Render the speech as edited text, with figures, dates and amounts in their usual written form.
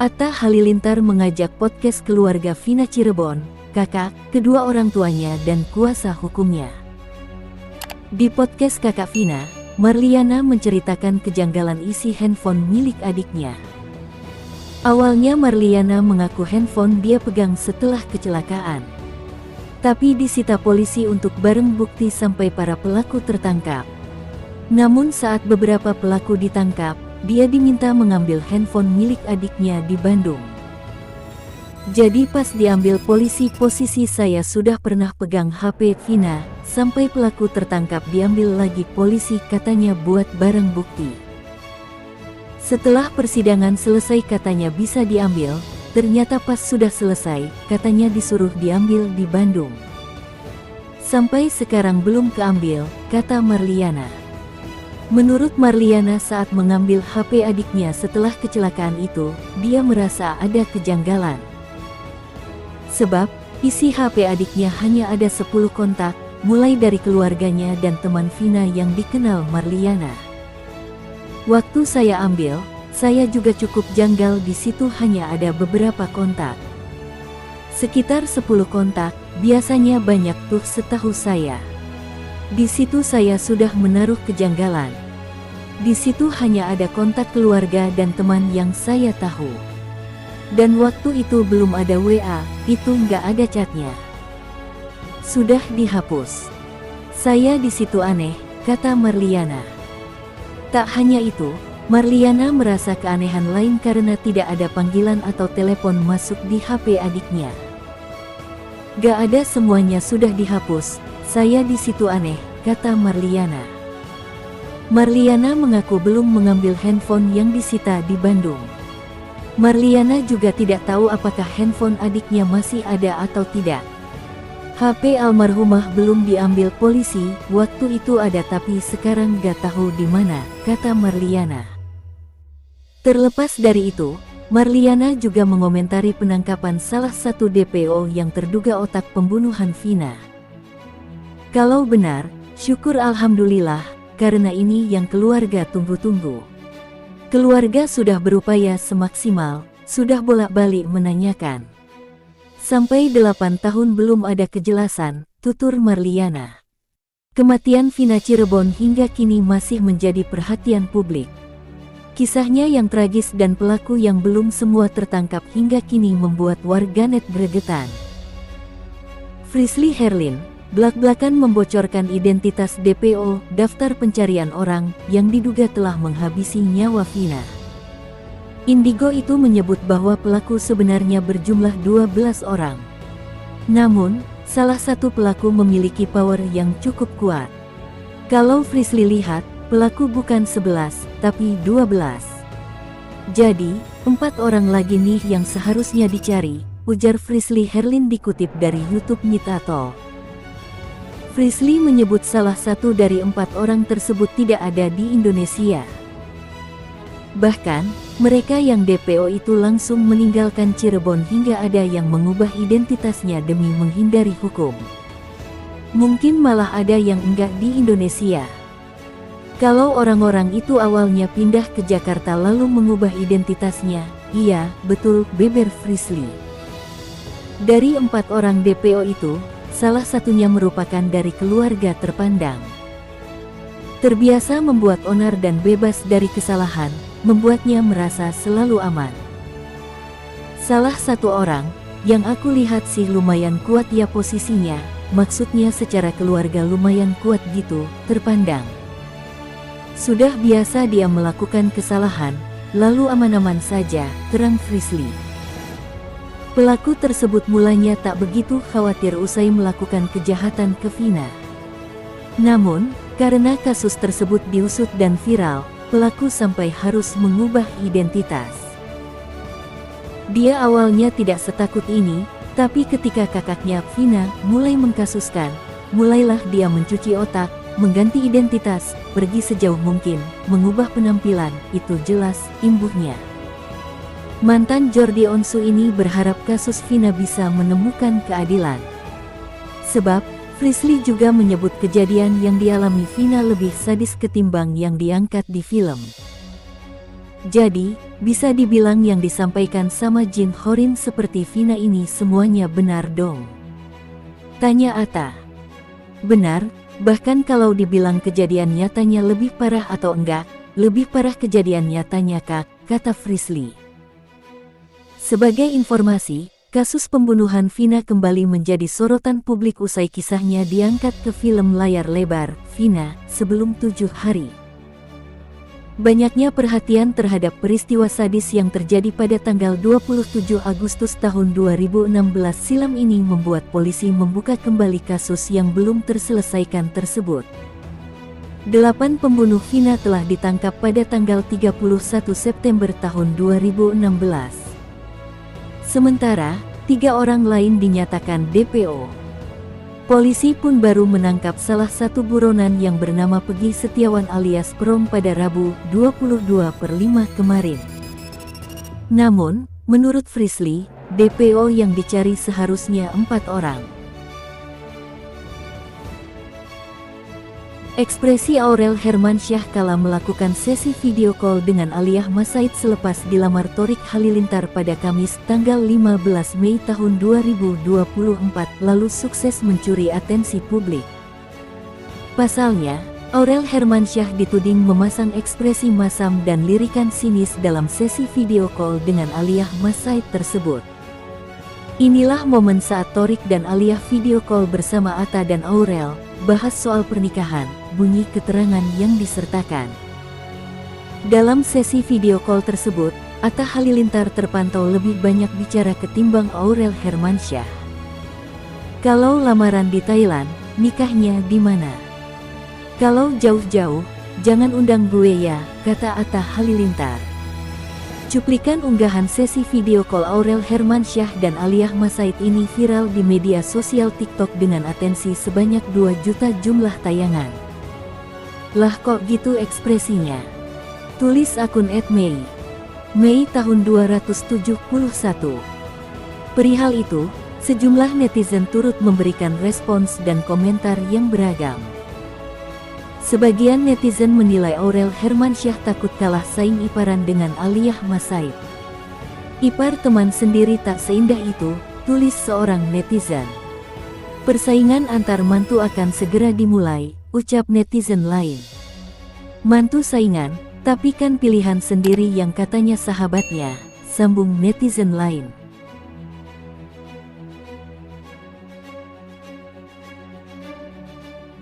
Atta Halilintar mengajak podcast keluarga Vina Cirebon, kakak, kedua orang tuanya dan kuasa hukumnya. Di podcast kakak Vina, Marliana menceritakan kejanggalan isi handphone milik adiknya. Awalnya Marliana mengaku handphone dia pegang setelah kecelakaan. Tapi disita polisi untuk barang bukti sampai para pelaku tertangkap. Namun saat beberapa pelaku ditangkap, dia diminta mengambil handphone milik adiknya di Bandung. Jadi pas diambil polisi posisi saya sudah pernah pegang HP Vina, sampai pelaku tertangkap diambil lagi polisi katanya buat barang bukti. Setelah persidangan selesai katanya bisa diambil, ternyata pas sudah selesai, katanya disuruh diambil di Bandung. Sampai sekarang belum keambil, kata Marliana. Menurut Marliana saat mengambil HP adiknya setelah kecelakaan itu, dia merasa ada kejanggalan. Sebab, isi HP adiknya hanya ada 10 kontak, mulai dari keluarganya dan teman Vina yang dikenal Marliana. Waktu saya ambil, saya juga cukup janggal di situ hanya ada beberapa kontak. Sekitar 10 kontak, biasanya banyak tuh setahu saya. Di situ saya sudah menaruh kejanggalan. Di situ hanya ada kontak keluarga dan teman yang saya tahu. Dan waktu itu belum ada WA, itu nggak ada chatnya. Sudah dihapus. Saya di situ aneh, kata Marliana. Tak hanya itu, Marliana merasa keanehan lain karena tidak ada panggilan atau telepon masuk di HP adiknya. Gak ada, semuanya sudah dihapus. Saya di situ aneh, kata Marliana. Marliana mengaku belum mengambil handphone yang disita di Bandung. Marliana juga tidak tahu apakah handphone adiknya masih ada atau tidak. HP almarhumah belum diambil polisi, waktu itu ada tapi sekarang gak tahu di mana, kata Marliana. Terlepas dari itu, Marliana juga mengomentari penangkapan salah satu DPO yang terduga otak pembunuhan Vina. Kalau benar, syukur alhamdulillah, karena ini yang keluarga tunggu-tunggu. Keluarga sudah berupaya semaksimal, sudah bolak-balik menanyakan. Sampai 8 tahun belum ada kejelasan, tutur Marliana. Kematian Vina Cirebon hingga kini masih menjadi perhatian publik. Kisahnya yang tragis dan pelaku yang belum semua tertangkap hingga kini membuat warganet gregetan. Frisly Herlin blak-blakan membocorkan identitas DPO, daftar pencarian orang, yang diduga telah menghabisi nyawa Vina. Indigo itu menyebut bahwa pelaku sebenarnya berjumlah 12 orang. Namun, salah satu pelaku memiliki power yang cukup kuat. Kalau Frisly lihat, pelaku bukan 11, tapi 12. Jadi, 4 orang lagi nih yang seharusnya dicari, ujar Frisly Herlin dikutip dari YouTube Nyitato. Frisly menyebut salah satu dari 4 orang tersebut tidak ada di Indonesia. Bahkan, mereka yang DPO itu langsung meninggalkan Cirebon hingga ada yang mengubah identitasnya demi menghindari hukum. Mungkin malah ada yang enggak di Indonesia. Kalau orang-orang itu awalnya pindah ke Jakarta lalu mengubah identitasnya, iya, betul, beber Frisly. Dari 4 orang DPO itu, salah satunya merupakan dari keluarga terpandang. Terbiasa membuat onar dan bebas dari kesalahan, membuatnya merasa selalu aman. Salah satu orang, yang aku lihat sih lumayan kuat ya posisinya, maksudnya secara keluarga lumayan kuat gitu, terpandang. Sudah biasa dia melakukan kesalahan, lalu aman-aman saja, terang Frisly. Pelaku tersebut mulanya tak begitu khawatir usai melakukan kejahatan ke Vina. Namun, karena kasus tersebut diusut dan viral, pelaku sampai harus mengubah identitas. Dia awalnya tidak setakut ini, tapi ketika kakaknya Vina mulai mengkasuskan, mulailah dia mencuci otak, mengganti identitas, pergi sejauh mungkin, mengubah penampilan, itu jelas imbuhnya. Mantan Jordi Onsu ini berharap kasus Vina bisa menemukan keadilan. Sebab, Frisly juga menyebut kejadian yang dialami Vina lebih sadis ketimbang yang diangkat di film. Jadi, Bisa dibilang yang disampaikan sama Jin Horin seperti Vina ini semuanya benar dong? Tanya Atta. Benar, bahkan kalau dibilang kejadian nyatanya lebih parah atau enggak, lebih parah kejadian nyatanya Kak, kata Frisly. Sebagai informasi, kasus pembunuhan Vina kembali menjadi sorotan publik usai kisahnya diangkat ke film layar lebar, Vina, sebelum 7 hari. Banyaknya perhatian terhadap peristiwa sadis yang terjadi pada tanggal 27 Agustus tahun 2016 silam ini membuat polisi membuka kembali kasus yang belum terselesaikan tersebut. 8 pembunuh Vina telah ditangkap pada tanggal 31 September tahun 2016. Sementara, 3 orang lain dinyatakan DPO. Polisi pun baru menangkap salah satu buronan yang bernama Peggy Setiawan alias Perom pada Rabu 22/5 kemarin. Namun, menurut Frisly, DPO yang dicari seharusnya 4 orang. Ekspresi Aurel Hermansyah kala melakukan sesi video call dengan Aliyah Masaid selepas dilamar Thorik Halilintar pada Kamis tanggal 15 Mei tahun 2024 lalu sukses mencuri atensi publik. Pasalnya, Aurel Hermansyah dituding memasang ekspresi masam dan lirikan sinis dalam sesi video call dengan Aliyah Masaid tersebut. Inilah momen saat Thorik dan Aliyah video call bersama Atta dan Aurel, bahas soal pernikahan, bunyi keterangan yang disertakan. Dalam sesi video call tersebut, Atta Halilintar terpantau lebih banyak bicara ketimbang Aurel Hermansyah. Kalau lamaran di Thailand, nikahnya di mana? Kalau jauh-jauh, jangan undang gue ya, kata Atta Halilintar. Cuplikan unggahan sesi video call Aurel Hermansyah dan Aliyah Masaid ini viral di media sosial TikTok dengan atensi sebanyak 2 juta jumlah tayangan. Lah kok gitu ekspresinya? Tulis akun @Mei. Mei tahun 271. Perihal itu, sejumlah netizen turut memberikan respons dan komentar yang beragam. Sebagian netizen menilai Aurel Hermansyah takut kalah saing iparan dengan Aliyah Masaid. Ipar teman sendiri tak seindah itu, tulis seorang netizen. Persaingan antar mantu akan segera dimulai, ucap netizen lain. Mantu saingan, tapi kan pilihan sendiri yang katanya sahabatnya, sambung netizen lain.